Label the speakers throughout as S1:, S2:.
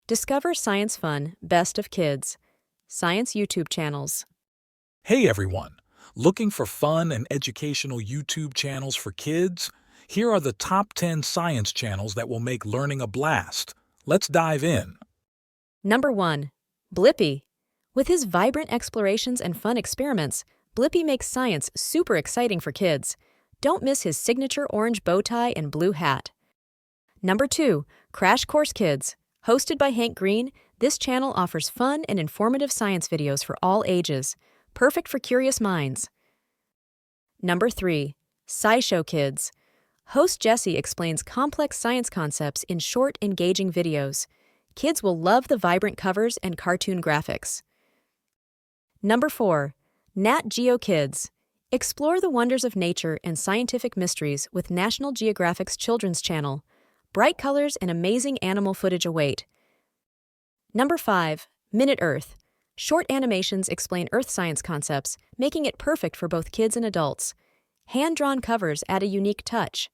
S1: Discover Science Fun Best of Kids. Science YouTube channels.
S2: Hey everyone! Looking for fun and educational YouTube channels for kids? Here are the top 10 science channels that will make learning a blast. Let's dive in.
S1: Number 1. Blippi. With his vibrant explorations and fun experiments, Blippi makes science super exciting for kids. Don't miss his signature orange bow tie and blue hat. Number 2. Crash Course Kids. Hosted by Hank Green, this channel offers fun and informative science videos for all ages, perfect for curious minds. Number 3. SciShow Kids. Host Jesse explains complex science concepts in short, engaging videos. Kids will love the vibrant covers and cartoon graphics. Number 4. Nat Geo Kids. Explore the wonders of nature and scientific mysteries with National Geographic's Children's Channel. Bright colors and amazing animal footage await. Number 5. Minute Earth. Short animations explain Earth science concepts, making it perfect for both kids and adults. Hand-drawn covers add a unique touch.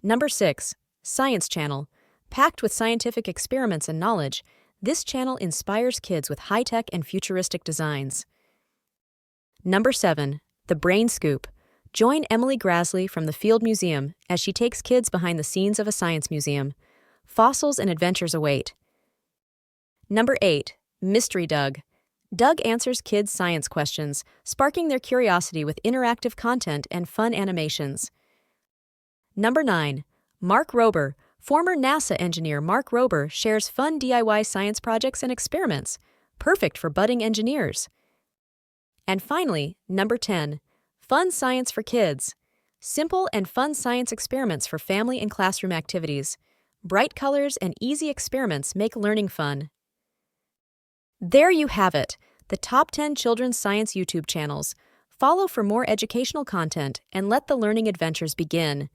S1: Number 6. Science Channel. Packed with scientific experiments and knowledge, this channel inspires kids with high-tech and futuristic designs. Number 7. The Brain Scoop. Join Emily Graslie from the Field Museum as she takes kids behind the scenes of a science museum. Fossils and adventures await. Number 8. Mystery Doug. Doug answers kids' science questions, sparking their curiosity with interactive content and fun animations. Number 9. Mark Rober. Former NASA engineer Mark Rober shares fun DIY science projects and experiments, perfect for budding engineers. And finally, number 10. Fun Science for Kids. Simple and fun science experiments for family and classroom activities. Bright colors and easy experiments make learning fun. There you have it, the top 10 children's science YouTube channels. Follow for more educational content and let the learning adventures begin.